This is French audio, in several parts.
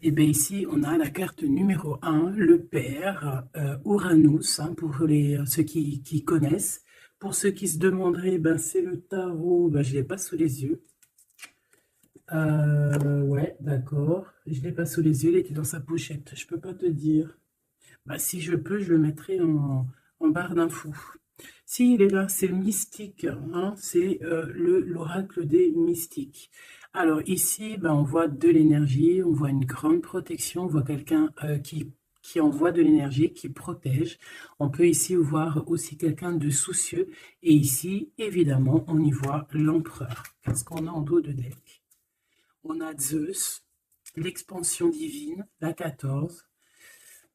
Et bien ici, on a la carte numéro un, le père, Uranus, hein, pour ceux qui connaissent. Pour ceux qui se demanderaient, ben, c'est le tarot, ben, je ne l'ai pas sous les yeux. Ouais, d'accord. Je ne l'ai pas sous les yeux, il était dans sa pochette. Je peux pas te dire. Bah, si je peux, je le mettrai en barre d'infos. Si, il est là, c'est le mystique, hein, c'est l'oracle des mystiques. Alors ici, ben, on voit de l'énergie, on voit une grande protection, on voit quelqu'un qui envoie de l'énergie, qui protège. On peut ici voir aussi quelqu'un de soucieux. Et ici, évidemment, on y voit l'empereur. Qu'est-ce qu'on a en dos de deck? On a Zeus, l'expansion divine, la 14.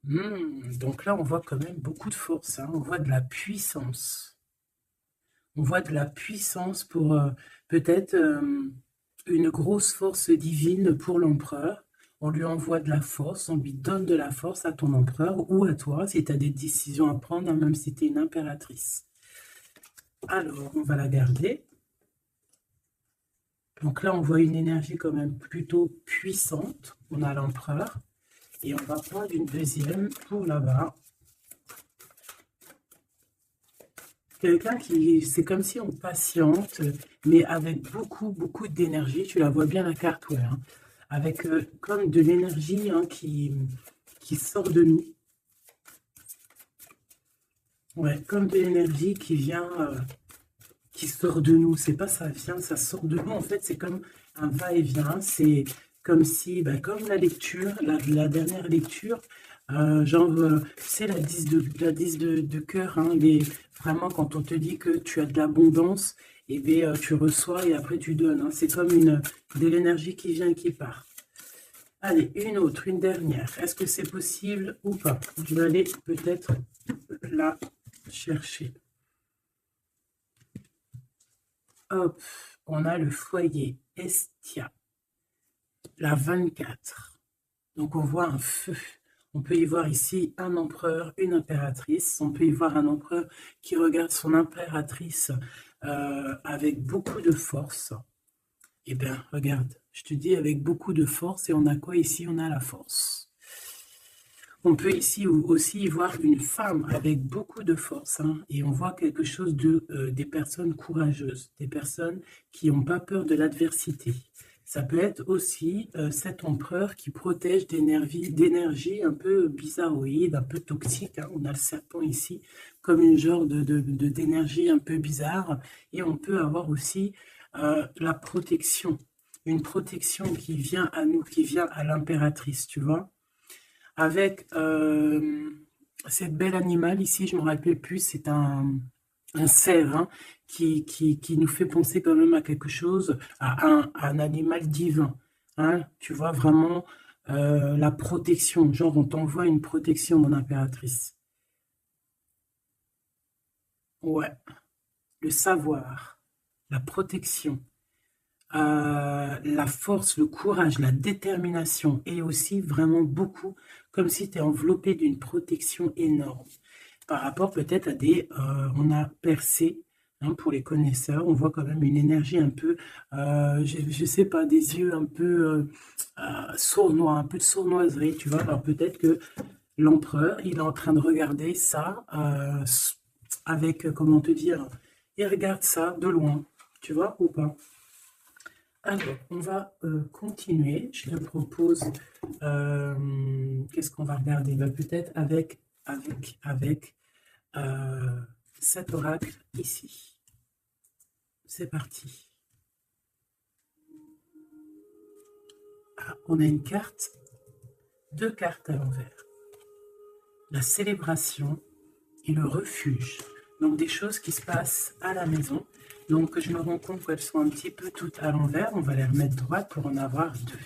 Donc là, on voit quand même beaucoup de force, hein. On voit de la puissance. On voit de la puissance pour peut-être une grosse force divine pour l'empereur. On lui envoie de la force, on lui donne de la force à ton empereur ou à toi si tu as des décisions à prendre, hein, même si tu es une impératrice. Alors, on va la garder. Donc là, on voit une énergie quand même plutôt puissante. On a l'empereur. Et on va prendre une deuxième pour là-bas. Quelqu'un qui, c'est comme si on patiente, mais avec beaucoup, beaucoup d'énergie. Tu la vois bien la carte, ouais, hein, avec comme de l'énergie, hein, qui sort de nous. Ouais, comme de l'énergie qui vient, qui sort de nous. C'est pas ça vient, ça sort de nous. En fait, c'est comme un va-et-vient. C'est comme si, bah, comme la lecture, la dernière lecture, genre, c'est la 10 de cœur, hein, vraiment quand on te dit que tu as de l'abondance, et bien, tu reçois et après tu donnes, hein. C'est comme de l'énergie qui vient et qui part. Allez, une autre, une dernière. Est-ce que c'est possible ou pas? Je vais aller peut-être la chercher. Hop, on a le foyer Estia, la 24. Donc on voit un feu. On peut y voir ici un empereur, une impératrice. On peut y voir un empereur qui regarde son impératrice avec beaucoup de force. Eh bien, regarde, je te dis avec beaucoup de force. Et on a quoi ici? On a la force. On peut ici aussi y voir une femme avec beaucoup de force, hein, et on voit quelque chose des personnes courageuses, des personnes qui n'ont pas peur de l'adversité. Ça peut être aussi cet empereur qui protège d'énergie un peu bizarroïde, un peu toxique, hein. On a le serpent ici comme une genre d'énergie un peu bizarre. Et on peut avoir aussi la protection, une protection qui vient à nous, qui vient à l'impératrice, tu vois, avec cette belle animal ici, je ne me rappelle plus, c'est un cerf, hein, qui nous fait penser quand même à quelque chose, à un animal divin, hein. Tu vois vraiment la protection, genre on t'envoie une protection, mon impératrice. Ouais, le savoir, la protection, la force, le courage, la détermination et aussi vraiment beaucoup, comme si tu es enveloppé d'une protection énorme. Par rapport peut-être à on a percé, hein, pour les connaisseurs, on voit quand même une énergie un peu, je sais pas, des yeux un peu sournois, un peu de sournoiserie, tu vois. Alors peut-être que l'empereur, il est en train de regarder ça avec, comment te dire, il regarde ça de loin, tu vois, ou pas. Alors, on va continuer. Je te propose, qu'est-ce qu'on va regarder? Ben, peut-être avec euh, cet oracle ici. C'est parti. Ah, on a une carte, deux cartes à l'envers. La célébration et le refuge. Donc des choses qui se passent à la maison. Donc je me rends compte qu'elles sont un petit peu toutes à l'envers. On va les remettre droites pour en avoir deux.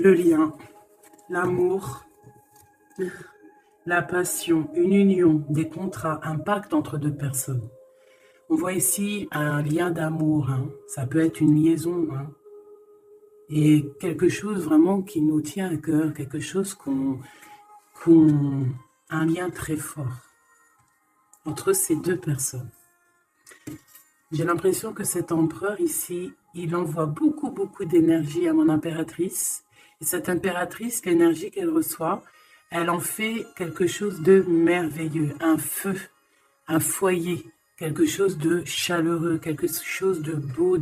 le lien, l'amour, la passion, une union, des contrats, un pacte entre deux personnes. On voit ici un lien d'amour, hein. Ça peut être une liaison, hein. Et quelque chose vraiment qui nous tient à cœur, quelque chose un lien très fort entre ces deux personnes. J'ai l'impression que cet empereur ici, il envoie beaucoup d'énergie à mon impératrice. Et cette impératrice, l'énergie qu'elle reçoit, elle en fait quelque chose de merveilleux, un feu, un foyer, quelque chose de chaleureux, quelque chose de beau,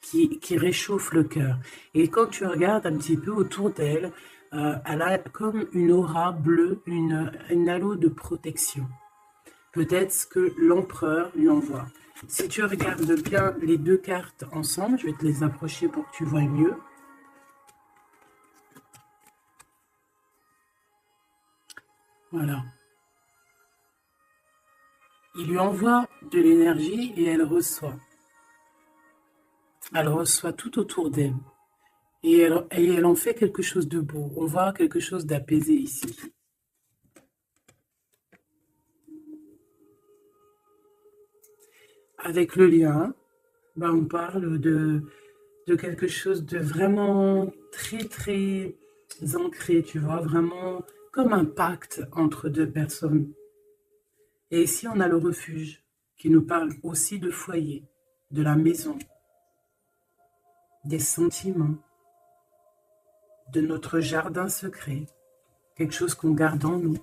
qui réchauffe le cœur. Et quand tu regardes un petit peu autour d'elle, elle a comme une aura bleue, une halo de protection. Peut-être ce que l'empereur lui envoie. Si tu regardes bien les deux cartes ensemble, je vais te les approcher pour que tu vois mieux. Voilà. Il lui envoie de l'énergie et elle reçoit. Elle reçoit tout autour d'elle. Et elle en fait quelque chose de beau. On voit quelque chose d'apaisé ici. Avec le lien, ben on parle de quelque chose de vraiment très ancré, tu vois, vraiment comme un pacte entre deux personnes. Et ici, on a le refuge qui nous parle aussi de foyer, de la maison, des sentiments, de notre jardin secret, quelque chose qu'on garde en nous.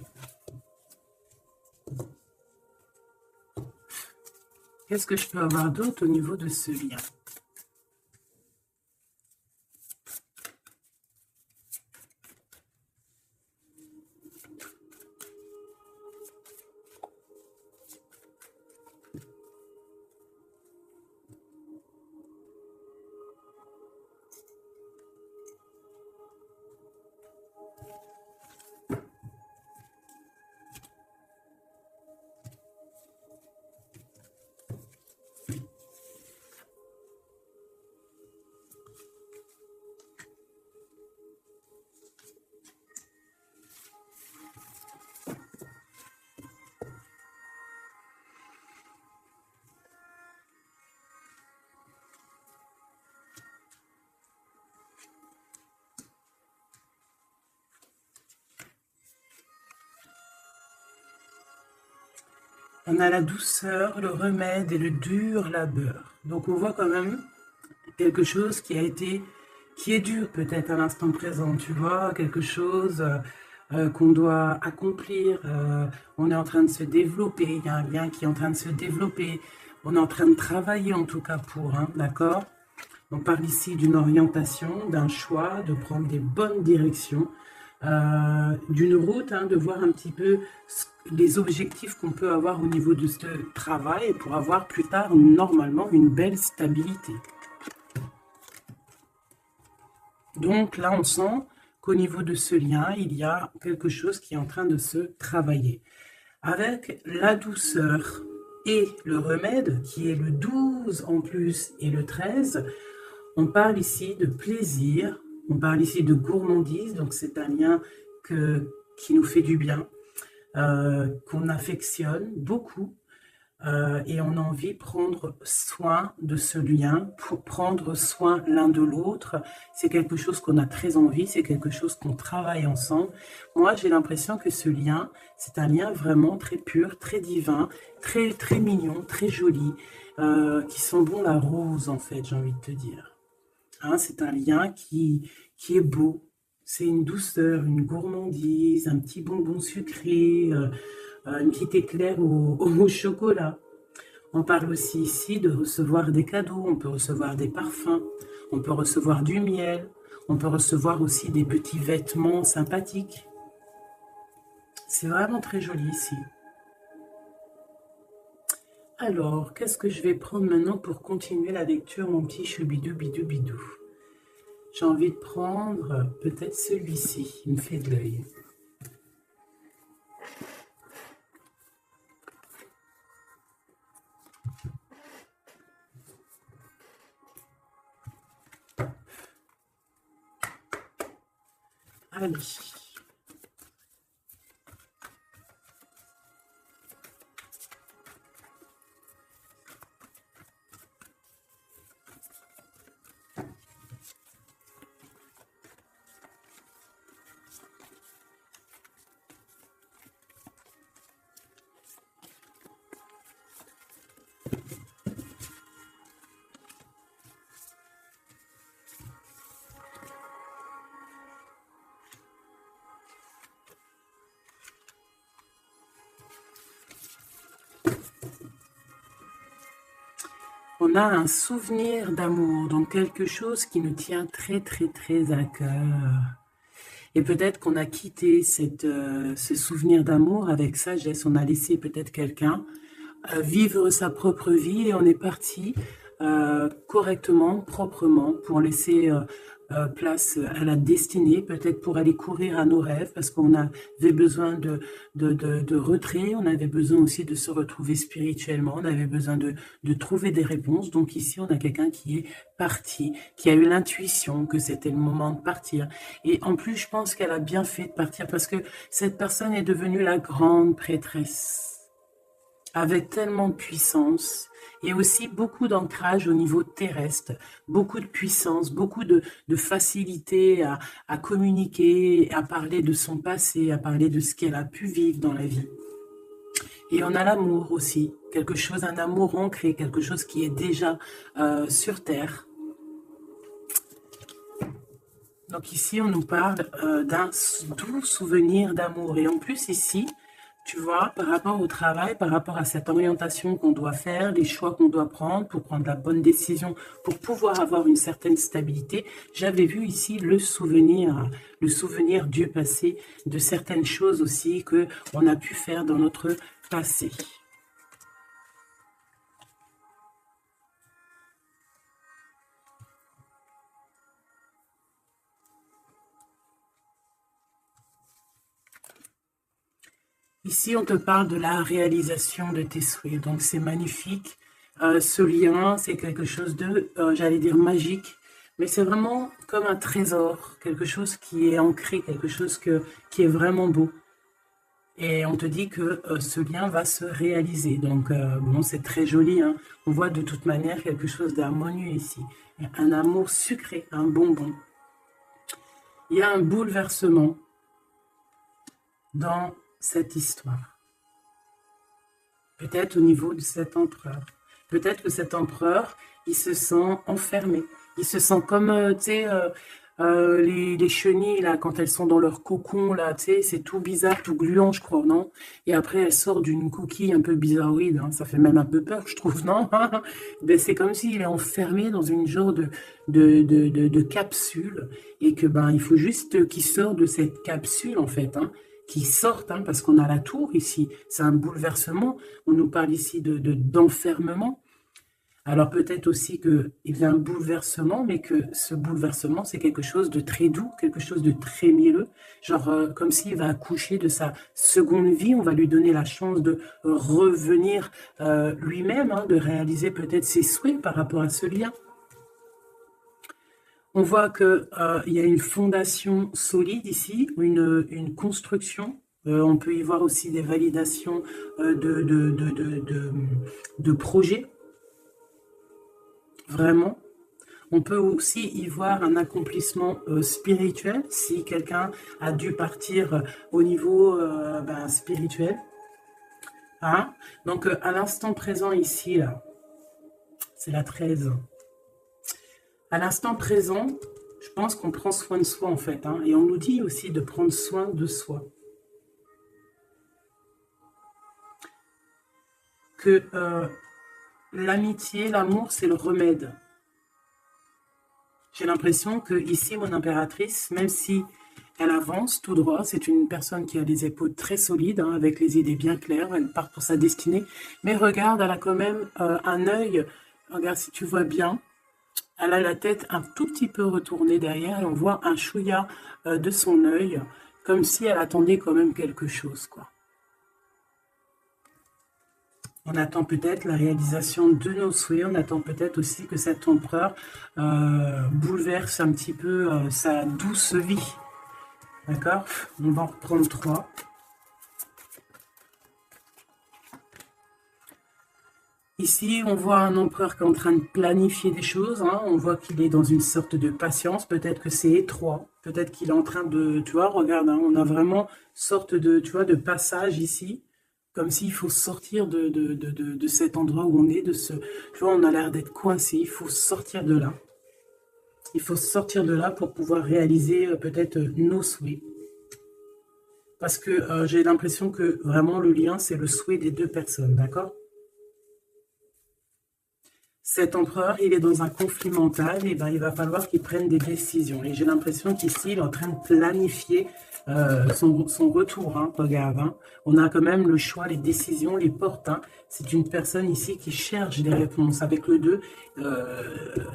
Qu'est-ce que je peux avoir d'autre au niveau de ce lien? On a la douceur, le remède et le dur labeur. Donc on voit quand même quelque chose qui est dur peut-être à l'instant présent, tu vois, quelque chose qu'on doit accomplir. On est en train de se développer, il y a un lien qui est en train de se développer. On est en train de travailler en tout cas pour, hein, d'accord? On parle ici d'une orientation, d'un choix, de prendre des bonnes directions, d'une route, hein, de voir un petit peu les objectifs qu'on peut avoir au niveau de ce travail pour avoir plus tard, normalement, une belle stabilité. Donc là, on sent qu'au niveau de ce lien, il y a quelque chose qui est en train de se travailler. Avec la douceur et le remède, qui est le 12 en plus et le 13, on parle ici de plaisir, on parle ici de gourmandise, donc c'est un lien qui nous fait du bien, qu'on affectionne beaucoup, et on a envie de prendre soin de ce lien, pour prendre soin l'un de l'autre. C'est quelque chose qu'on a très envie, c'est quelque chose qu'on travaille ensemble. Moi, j'ai l'impression que ce lien, c'est un lien vraiment très pur, très divin, très mignon, très joli, qui sent bon la rose, en fait, j'ai envie de te dire. Hein, c'est un lien qui est beau. C'est une douceur, une gourmandise, un petit bonbon sucré, une petite éclair au chocolat. On parle aussi ici de recevoir des cadeaux, on peut recevoir des parfums, on peut recevoir du miel, on peut recevoir aussi des petits vêtements sympathiques. C'est vraiment très joli ici. Alors, qu'est-ce que je vais prendre maintenant pour continuer la lecture, mon petit choubidou bidou bidou? J'ai envie de prendre peut-être celui-ci, il me fait de l'œil. Allez. On a un souvenir d'amour, donc quelque chose qui nous tient très très très à cœur. Et peut-être qu'on a quitté ce souvenir d'amour avec sagesse, on a laissé peut-être quelqu'un vivre sa propre vie et on est parti correctement, proprement, pour laisser place à la destinée, peut-être pour aller courir à nos rêves, parce qu'on avait besoin de retrait, on avait besoin aussi de se retrouver spirituellement, on avait besoin de trouver des réponses. Donc ici, on a quelqu'un qui est parti, qui a eu l'intuition que c'était le moment de partir. Et en plus, je pense qu'elle a bien fait de partir, parce que cette personne est devenue la grande prêtresse, avec tellement de puissance et aussi beaucoup d'ancrage au niveau terrestre, beaucoup de puissance, beaucoup de facilité à communiquer, à parler de son passé, à parler de ce qu'elle a pu vivre dans la vie. Et on a l'amour aussi, quelque chose, un amour ancré, quelque chose qui est déjà sur terre. Donc ici, on nous parle d'un doux souvenir d'amour. Et en plus ici, tu vois, par rapport au travail, par rapport à cette orientation qu'on doit faire, les choix qu'on doit prendre pour prendre la bonne décision, pour pouvoir avoir une certaine stabilité, j'avais vu ici le souvenir du passé, de certaines choses aussi que on a pu faire dans notre passé. Ici, on te parle de la réalisation de tes souhaits. Donc, c'est magnifique. Ce lien, c'est quelque chose de, j'allais dire, magique. Mais c'est vraiment comme un trésor. Quelque chose qui est ancré, quelque chose qui est vraiment beau. Et on te dit que ce lien va se réaliser. Donc, bon, c'est très joli. Hein. On voit de toute manière quelque chose d'harmonieux ici. Un amour sucré, un bonbon. Il y a un bouleversement dans cette histoire. Peut-être au niveau de cet empereur. Peut-être que cet empereur, il se sent enfermé. Il se sent comme, tu sais, les chenilles, là, quand elles sont dans leur cocon, là, tu sais, c'est tout bizarre, tout gluant, je crois, non? Et après, elle sort d'une coquille un peu bizarroïde, hein, ça fait même un peu peur, je trouve, non? Ben, c'est comme s'il est enfermé dans une genre de capsule, et que, ben, il faut juste qu'il sorte de cette capsule, en fait, hein, qui sortent, hein, parce qu'on a la tour ici, c'est un bouleversement, on nous parle ici d'enfermement. Alors peut-être aussi qu'il y a un bouleversement, mais que ce bouleversement, c'est quelque chose de très doux, quelque chose de très mielleux, genre comme s'il va accoucher de sa seconde vie, on va lui donner la chance de revenir lui-même, hein, de réaliser peut-être ses souhaits par rapport à ce lien. On voit qu'il y a une fondation solide ici, une construction. On peut y voir aussi des validations de projets. Vraiment. On peut aussi y voir un accomplissement spirituel, si quelqu'un a dû partir au niveau spirituel. Hein? Donc, à l'instant présent ici, là, c'est la 13. À l'instant présent, je pense qu'on prend soin de soi, en fait. Hein, et on nous dit aussi de prendre soin de soi. Que l'amitié, l'amour, c'est le remède. J'ai l'impression que ici, mon impératrice, même si elle avance tout droit, c'est une personne qui a des épaules très solides, hein, avec les idées bien claires, elle part pour sa destinée. Mais regarde, elle a quand même un œil, regarde si tu vois bien, elle a la tête un tout petit peu retournée derrière et on voit un chouïa de son œil, comme si elle attendait quand même quelque chose, quoi. On attend peut-être la réalisation de nos souhaits, on attend peut-être aussi que cet empereur bouleverse un petit peu sa douce vie. D'accord? On va en reprendre 3. Ici, on voit un empereur qui est en train de planifier des choses. Hein. On voit qu'il est dans une sorte de patience. Peut-être que c'est étroit. Peut-être qu'il est en train de... Tu vois, regarde, hein, on a vraiment sorte de, tu vois, de passage ici. Comme s'il faut sortir de cet endroit où on est. Tu vois, on a l'air d'être coincé. Il faut sortir de là. Il faut sortir de là pour pouvoir réaliser peut-être nos souhaits. Parce que j'ai l'impression que vraiment le lien, c'est le souhait des deux personnes. D'accord? Cet empereur, il est dans un conflit mental, et ben, il va falloir qu'il prenne des décisions. Et j'ai l'impression qu'ici, il est en train de planifier son retour. Hein, regarde, hein. On a quand même le choix, les décisions, les portes. Hein. C'est une personne ici qui cherche des réponses avec le 2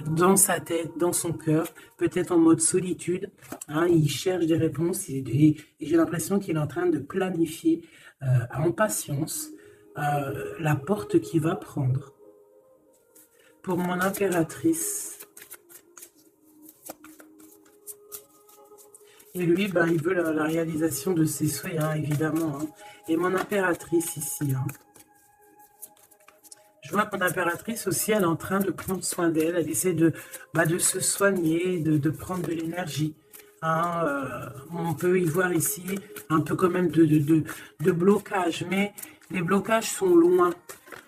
dans sa tête, dans son cœur, peut-être en mode solitude. Hein, il cherche des réponses et j'ai l'impression qu'il est en train de planifier en patience la porte qu'il va prendre. Pour mon impératrice. Et lui, ben, il veut la réalisation de ses souhaits, hein, évidemment. Hein. Et mon impératrice ici. Hein. Je vois que mon impératrice aussi, elle est en train de prendre soin d'elle. Elle essaie de se soigner, de prendre de l'énergie. Hein. On peut y voir ici un peu quand même de blocage. Mais les blocages sont loin.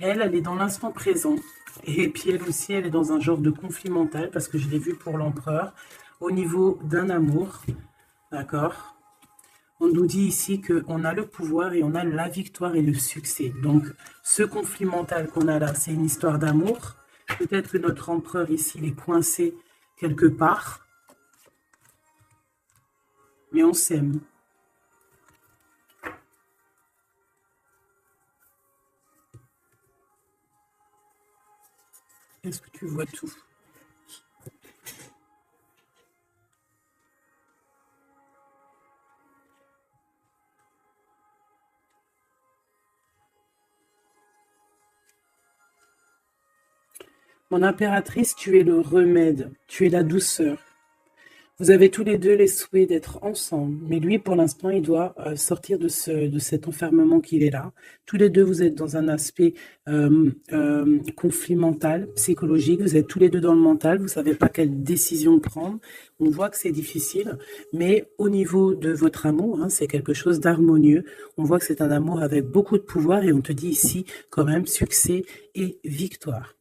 Elle est dans l'instant présent. Et puis elle aussi, elle est dans un genre de conflit mental, parce que je l'ai vu pour l'empereur, au niveau d'un amour, d'accord? On nous dit ici qu'on a le pouvoir et on a la victoire et le succès. Donc, ce conflit mental qu'on a là, c'est une histoire d'amour. Peut-être que notre empereur ici, il est coincé quelque part, mais on s'aime. Est-ce que tu vois tout? Mon impératrice, tu es le remède, tu es la douceur. Vous avez tous les deux les souhaits d'être ensemble, mais lui, pour l'instant, il doit sortir de cet enfermement qu'il est là. Tous les deux, vous êtes dans un aspect conflit mental, psychologique. Vous êtes tous les deux dans le mental. Vous ne savez pas quelle décision prendre. On voit que c'est difficile, mais au niveau de votre amour, hein, c'est quelque chose d'harmonieux. On voit que c'est un amour avec beaucoup de pouvoir et on te dit ici quand même succès et victoire.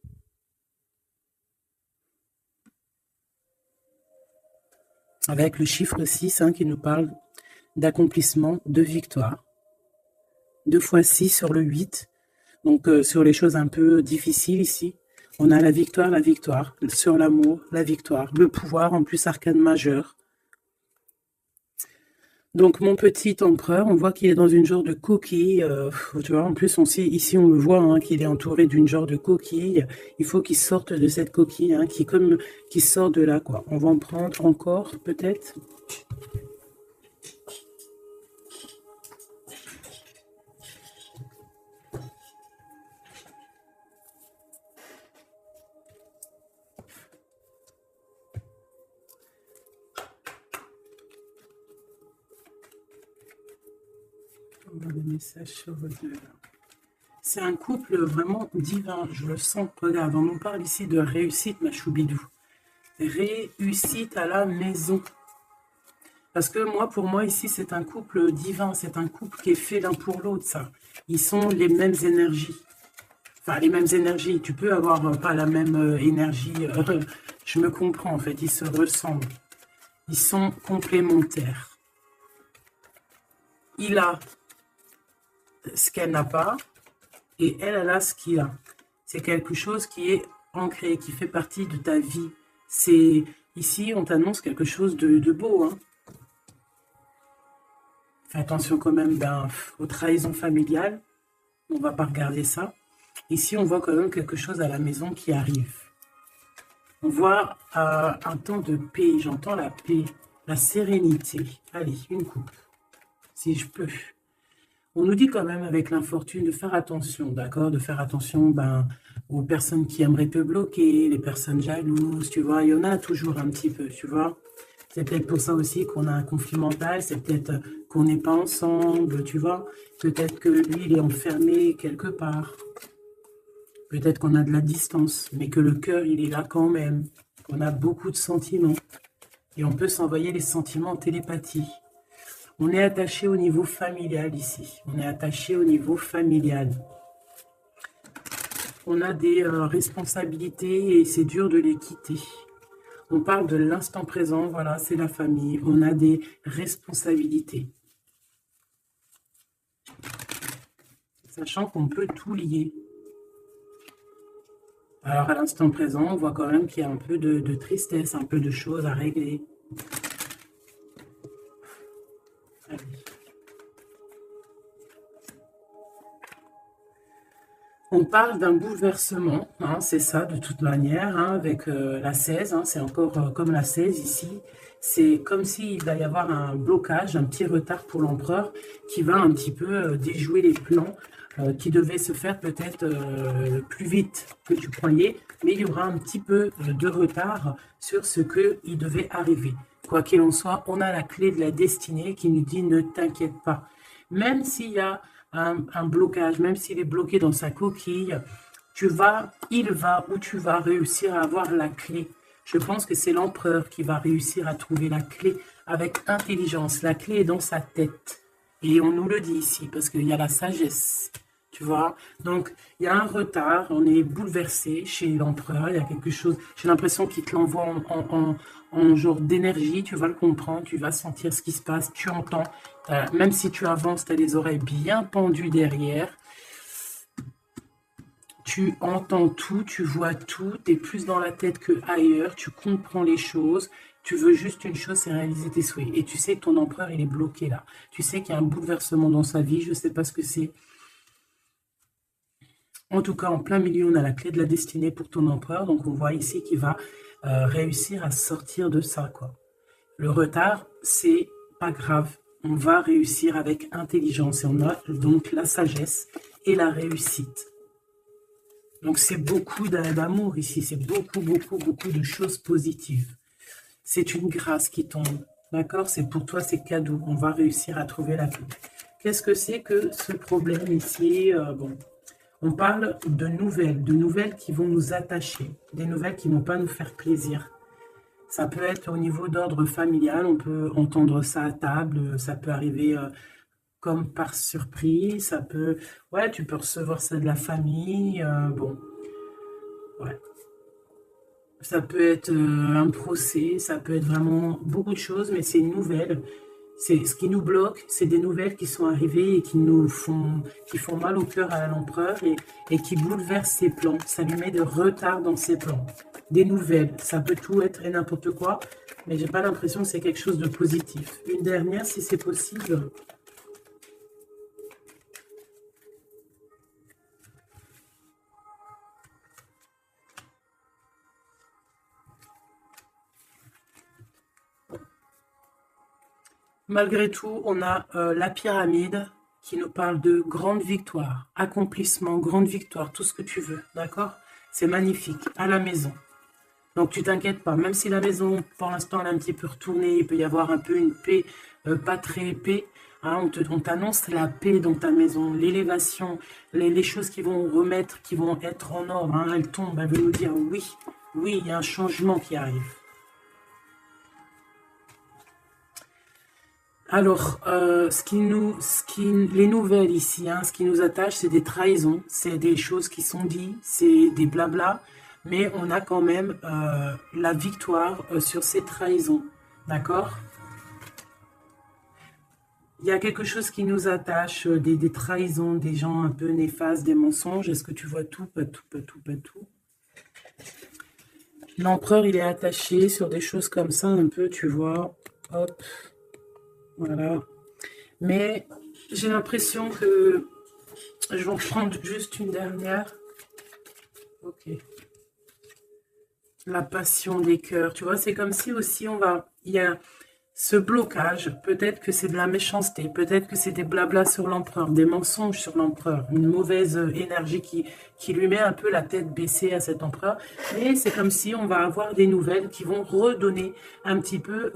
Avec le chiffre 6 hein, qui nous parle d'accomplissement, de victoire. 2 fois 6 sur le 8. Donc, sur les choses un peu difficiles ici, on a la victoire. Sur l'amour, la victoire. Le pouvoir, en plus, arcane majeur. Donc, mon petit empereur, on voit qu'il est dans une genre de coquille. Tu vois, en plus, ici, on le voit, hein, qu'il est entouré d'une genre de coquille. Il faut qu'il sorte de cette coquille, hein, qui sort de là, quoi. On va en prendre encore, peut-être. Des messages sur vos deux. C'est un couple vraiment divin, je le sens. Regarde, on nous parle ici de réussite, ma choubidou. Réussite à la maison. Parce que pour moi, ici, c'est un couple divin. C'est un couple qui est fait l'un pour l'autre, ça. Ils sont les mêmes énergies. Enfin, les mêmes énergies. Tu peux avoir pas la même énergie. Je me comprends, en fait. Ils se ressemblent. Ils sont complémentaires. Il a ce qu'elle n'a pas et elle a ce qu'il a. C'est quelque chose qui est ancré, qui fait partie de ta vie. C'est ici, on t'annonce quelque chose de beau. Hein. Fais attention quand même aux trahisons familiales. On ne va pas regarder ça. Ici, on voit quand même quelque chose à la maison qui arrive. On voit un temps de paix. J'entends la paix, la sérénité. Allez, une coupe, si je peux. On nous dit quand même avec l'infortune de faire attention, d'accord? De faire attention aux personnes qui aimeraient te bloquer, les personnes jalouses, tu vois. Il y en a toujours un petit peu, tu vois. C'est peut-être pour ça aussi qu'on a un conflit mental, c'est peut-être qu'on n'est pas ensemble, tu vois. Peut-être que lui, il est enfermé quelque part. Peut-être qu'on a de la distance, mais que le cœur, il est là quand même. On a beaucoup de sentiments. Et on peut s'envoyer les sentiments en télépathie. On est attaché au niveau familial ici. On est attaché au niveau familial. On a des responsabilités et c'est dur de les quitter. On parle de l'instant présent, voilà, c'est la famille. On a des responsabilités. Sachant qu'on peut tout lier. Alors, à l'instant présent, on voit quand même qu'il y a un peu de tristesse, un peu de choses à régler. Allez. On parle d'un bouleversement, hein, c'est ça de toute manière, hein, avec la 16, hein, c'est encore comme la 16 ici. C'est comme s'il va y avoir un blocage, un petit retard pour l'empereur qui va un petit peu déjouer les plans qui devaient se faire peut-être plus vite que tu croyais, mais il y aura un petit peu de retard sur ce qu'il devait arriver. Quoi qu'il en soit, on a la clé de la destinée qui nous dit ne t'inquiète pas. Même s'il y a un blocage, même s'il est bloqué dans sa coquille, il va ou tu vas réussir à avoir la clé. Je pense que c'est l'empereur qui va réussir à trouver la clé avec intelligence. La clé est dans sa tête. Et on nous le dit ici, parce qu'il y a la sagesse, tu vois. Donc, il y a un retard, on est bouleversé chez l'empereur, il y a quelque chose, j'ai l'impression qu'il te l'envoie en genre d'énergie, tu vas le comprendre, tu vas sentir ce qui se passe, tu entends, même si tu avances, tu as les oreilles bien pendues derrière, tu entends tout, tu vois tout, tu es plus dans la tête que ailleurs, tu comprends les choses, tu veux juste une chose, c'est réaliser tes souhaits. Et tu sais que ton empereur, il est bloqué là. Tu sais qu'il y a un bouleversement dans sa vie, je ne sais pas ce que c'est. En tout cas, en plein milieu, on a la clé de la destinée pour ton empereur. Donc, on voit ici qu'il va réussir à sortir de ça, quoi. Le retard, c'est pas grave. On va réussir avec intelligence. Et on a donc la sagesse et la réussite. Donc, c'est beaucoup d'amour ici. C'est beaucoup, beaucoup, beaucoup de choses positives. C'est une grâce qui tombe. D'accord? C'est pour toi, c'est cadeau. On va réussir à trouver la clé. Qu'est-ce que c'est que ce problème ici? Bon, on parle de nouvelles qui vont nous attacher, des nouvelles qui ne vont pas nous faire plaisir. Ça peut être au niveau d'ordre familial, on peut entendre ça à table, ça peut arriver comme par surprise, ça peut, ouais, tu peux recevoir ça de la famille, bon, ouais. Ça peut être un procès, ça peut être vraiment beaucoup de choses, mais c'est une nouvelle. C'est ce qui nous bloque, c'est des nouvelles qui sont arrivées et qui font mal au cœur à l'empereur et qui bouleversent ses plans. Ça lui met de retard dans ses plans. Des nouvelles, ça peut tout être et n'importe quoi, mais j'ai pas l'impression que c'est quelque chose de positif. Une dernière, si c'est possible. Malgré tout, on a la pyramide qui nous parle de grande victoire, accomplissement, grande victoire, tout ce que tu veux, d'accord? C'est magnifique, à la maison. Donc tu t'inquiètes pas, même si la maison, pour l'instant, elle est un petit peu retournée, il peut y avoir un peu une paix, pas très paix, hein, on t'annonce la paix dans ta maison, l'élévation, les choses qui vont remettre, qui vont être en ordre, hein, elles tombent, elles veulent nous dire oui, oui, il y a un changement qui arrive. Alors, les nouvelles ici, hein, ce qui nous attache, c'est des trahisons, c'est des choses qui sont dites, c'est des blabla, mais on a quand même la victoire sur ces trahisons, d'accord? Il y a quelque chose qui nous attache, des trahisons, des gens un peu néfastes, des mensonges. Est-ce que tu vois tout? Pas tout, pas tout, pas tout. L'empereur, il est attaché sur des choses comme ça, un peu, tu vois. Hop, voilà. Mais j'ai l'impression que je vais en prendre juste une dernière. Ok. La passion des cœurs. Tu vois, c'est comme si aussi on va... Ce blocage, peut-être que c'est de la méchanceté, peut-être que c'est des blablas sur l'empereur, des mensonges sur l'empereur, une mauvaise énergie qui lui met un peu la tête baissée à cet empereur. Mais c'est comme si on va avoir des nouvelles qui vont redonner un petit peu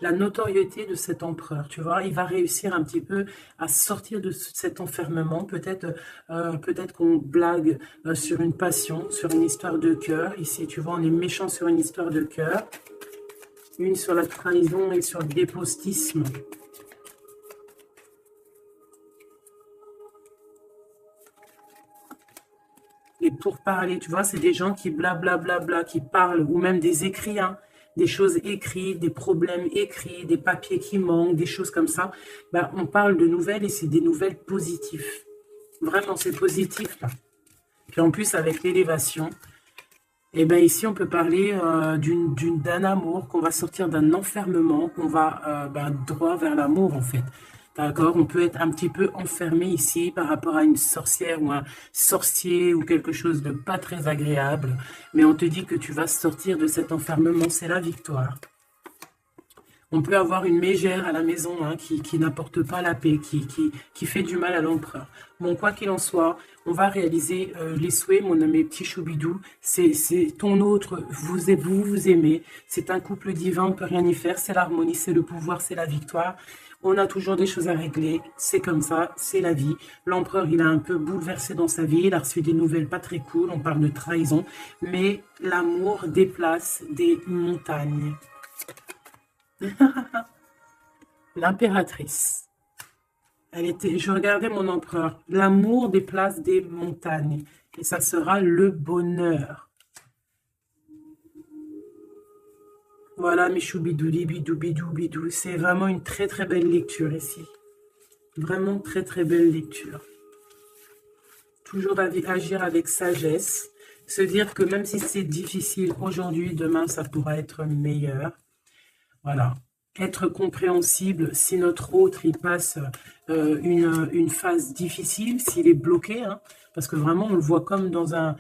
la notoriété de cet empereur. Tu vois, il va réussir un petit peu à sortir de cet enfermement. Peut-être qu'on blague sur une passion, sur une histoire de cœur. Ici, tu vois, on est méchant sur une histoire de cœur. Une sur la trahison et sur le dépostisme. Et pour parler, tu vois, c'est des gens qui blablabla, qui parlent, ou même des écrits, hein, des choses écrites, des problèmes écrits, des papiers qui manquent, des choses comme ça. Ben, on parle de nouvelles et c'est des nouvelles positives. Vraiment, c'est positif, là. Puis en plus, avec l'élévation, et bien ici, on peut parler d'un amour, qu'on va sortir d'un enfermement, qu'on va droit vers l'amour, en fait. D'accord? On peut être un petit peu enfermé ici par rapport à une sorcière ou un sorcier ou quelque chose de pas très agréable. Mais on te dit que tu vas sortir de cet enfermement, c'est la victoire. On peut avoir une mégère à la maison hein, qui n'apporte pas la paix, qui fait du mal à l'empereur. Bon, quoi qu'il en soit, on va réaliser les souhaits, mes petits choubidous. C'est ton autre, vous aimez. C'est un couple divin, on ne peut rien y faire. C'est l'harmonie, c'est le pouvoir, c'est la victoire. On a toujours des choses à régler. C'est comme ça, c'est la vie. L'empereur, il a un peu bouleversé dans sa vie. Il a reçu des nouvelles pas très cool. On parle de trahison. Mais l'amour déplace des montagnes. L'impératrice. Je regardais mon empereur. L'amour déplace des montagnes. Et ça sera le bonheur. Voilà mes choubidouli, bidou, bidou, bidou. C'est vraiment une très très belle lecture ici. Vraiment très très belle lecture. Toujours agir avec sagesse. Se dire que même si c'est difficile aujourd'hui, demain ça pourra être meilleur. Voilà. Être compréhensible si notre autre il passe une phase difficile, s'il est bloqué, hein, parce que vraiment on le voit comme dans un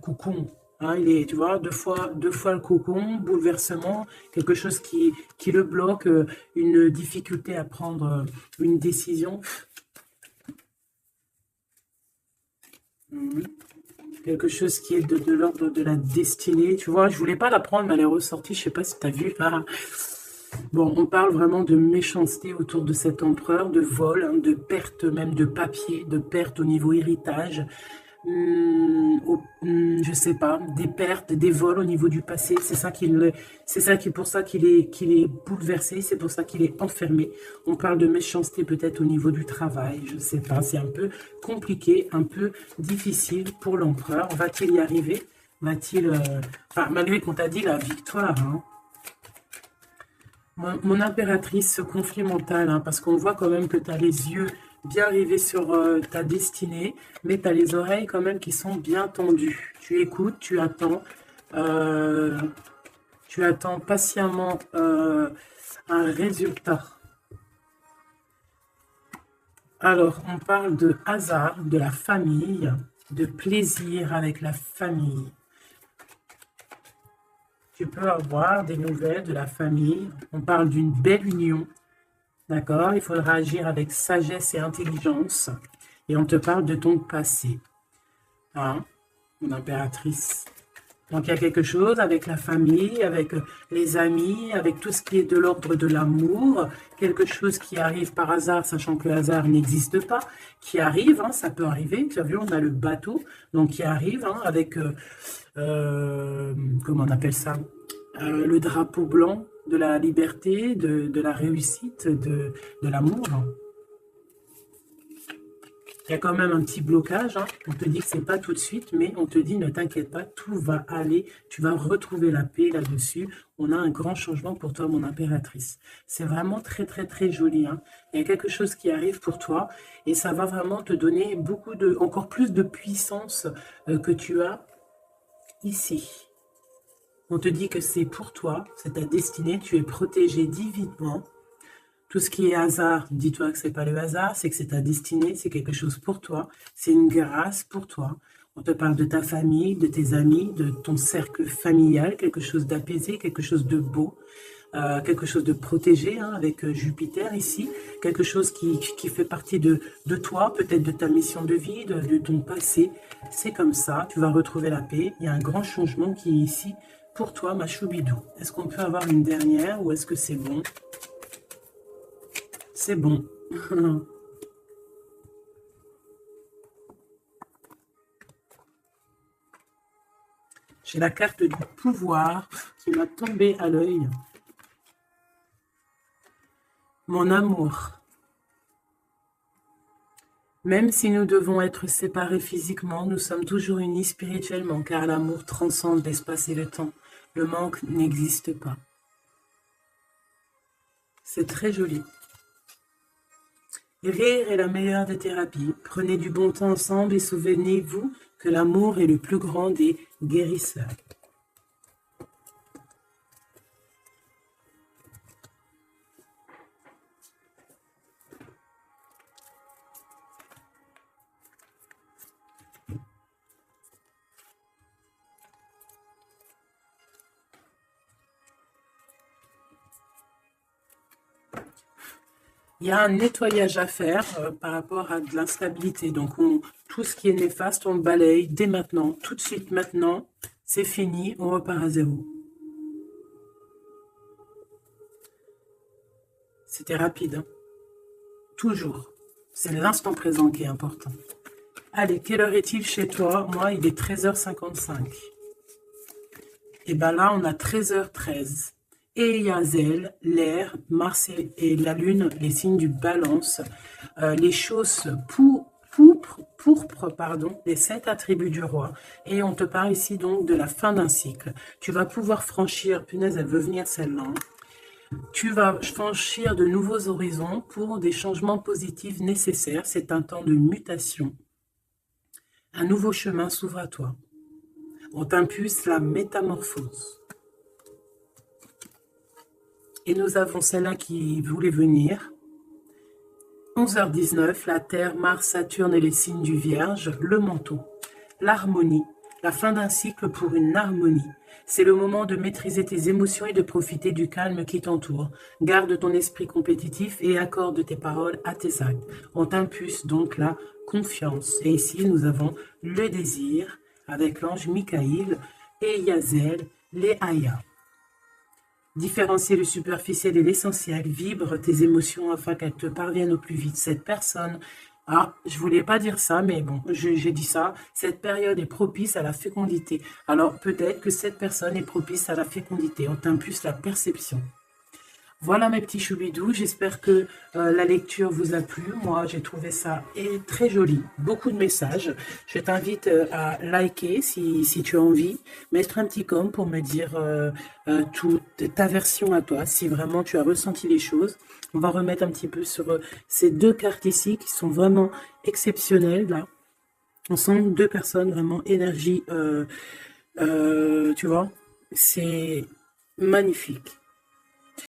cocon. Hein, il est, tu vois, deux fois le cocon, bouleversement, quelque chose qui le bloque, une difficulté à prendre une décision. Quelque chose qui est de l'ordre de la destinée. Tu vois, je voulais pas la prendre, mais elle est ressortie. Je sais pas si tu as vu. Ah. Bon, on parle vraiment de méchanceté autour de cet empereur, de vol, hein, de perte même de papier, de perte au niveau héritage. Je sais pas, des pertes, des vols au niveau du passé. C'est pour ça qu'il est bouleversé. C'est pour ça qu'il est enfermé. On parle de méchanceté peut-être au niveau du travail. Je sais pas. C'est un peu compliqué, un peu difficile pour l'empereur. Va-t-il y arriver? Va-t-il, enfin, malgré qu'on t'a dit la victoire, hein. Mon impératrice, ce conflit mental, hein, parce qu'on voit quand même que tu as les yeux bien rivés sur ta destinée, mais tu as les oreilles quand même qui sont bien tendues. Tu écoutes, tu attends patiemment un résultat. Alors, on parle de hasard, de la famille, de plaisir avec la famille. Tu peux avoir des nouvelles de la famille. On parle d'une belle union. D'accord? Il faudra agir avec sagesse et intelligence. Et on te parle de ton passé. Hein? Mon impératrice. Donc, il y a quelque chose avec la famille, avec les amis, avec tout ce qui est de l'ordre de l'amour. Quelque chose qui arrive par hasard, sachant que le hasard n'existe pas. Qui arrive, hein, ça peut arriver. Tu as vu, on a le bateau. Donc, qui arrive hein, avec... comment on appelle ça, le drapeau blanc de la liberté, de la réussite, de l'amour. Il y a quand même un petit blocage, hein. On te dit que c'est pas tout de suite, mais on te dit ne t'inquiète pas, tout va aller, tu vas retrouver la paix là-dessus. On a un grand changement pour toi, mon impératrice. C'est vraiment très très très joli, hein. Il y a quelque chose qui arrive pour toi et ça va vraiment te donner encore plus de puissance que tu as ici. On te dit que c'est pour toi, c'est ta destinée, tu es protégé divinement. Tout ce qui est hasard, dis-toi que c'est pas le hasard, c'est que c'est ta destinée, c'est quelque chose pour toi, c'est une grâce pour toi. On te parle de ta famille, de tes amis, de ton cercle familial, quelque chose d'apaisé, quelque chose de beau. quelque chose de protégé, hein, avec Jupiter ici, quelque chose qui fait partie de toi, peut-être de ta mission de vie, de ton passé. C'est comme ça, tu vas retrouver la paix. Il y a un grand changement qui est ici pour toi, ma choubidou. Est-ce qu'on peut avoir une dernière ou est-ce que c'est bon? C'est bon. J'ai la carte du pouvoir qui m'a tombé à l'œil. Mon amour. Même si nous devons être séparés physiquement, nous sommes toujours unis spirituellement, car l'amour transcende l'espace et le temps. Le manque n'existe pas. C'est très joli. Rire est la meilleure des thérapies. Prenez du bon temps ensemble et souvenez-vous que l'amour est le plus grand des guérisseurs. Il y a un nettoyage à faire par rapport à de l'instabilité. Donc, tout ce qui est néfaste, on le balaye dès maintenant, tout de suite maintenant. C'est fini, on repart à zéro. C'était rapide, hein. Toujours. C'est l'instant présent qui est important. Allez, quelle heure est-il chez toi? Moi, il est 13h55. Et bien là, on a 13h13. Et Yazel, l'air, Mars et la Lune, les signes du balance, les choses pourpres, pardon, les 7 attributs du roi. Et on te parle ici donc de la fin d'un cycle. Tu vas pouvoir franchir, punaise, elle veut venir celle-là. Tu vas franchir de nouveaux horizons pour des changements positifs nécessaires. C'est un temps de mutation. Un nouveau chemin s'ouvre à toi. On t'impulse la métamorphose. Et nous avons celle-là qui voulait venir. 11h19, la Terre, Mars, Saturne et les signes du Vierge, le manteau, l'harmonie, la fin d'un cycle pour une harmonie. C'est le moment de maîtriser tes émotions et de profiter du calme qui t'entoure. Garde ton esprit compétitif et accorde tes paroles à tes actes. On t'impulse donc la confiance. Et ici, nous avons le désir avec l'ange Michaïl et Yazel, les Aya. Différencier le superficiel et l'essentiel. Vibre tes émotions afin qu'elles te parviennent au plus vite. Cette personne, je voulais pas dire ça, mais bon, j'ai dit ça. Cette période est propice à la fécondité. Alors peut-être que cette personne est propice à la fécondité. On t'impulse la perception. Voilà mes petits choubidous, j'espère que la lecture vous a plu. Moi, j'ai trouvé ça très joli, beaucoup de messages. Je t'invite à liker si tu as envie, mettre un petit com pour me dire toute ta version à toi, si vraiment tu as ressenti les choses. On va remettre un petit peu sur ces deux cartes ici qui sont vraiment exceptionnelles, là. On sent deux personnes, vraiment énergie, tu vois, c'est magnifique.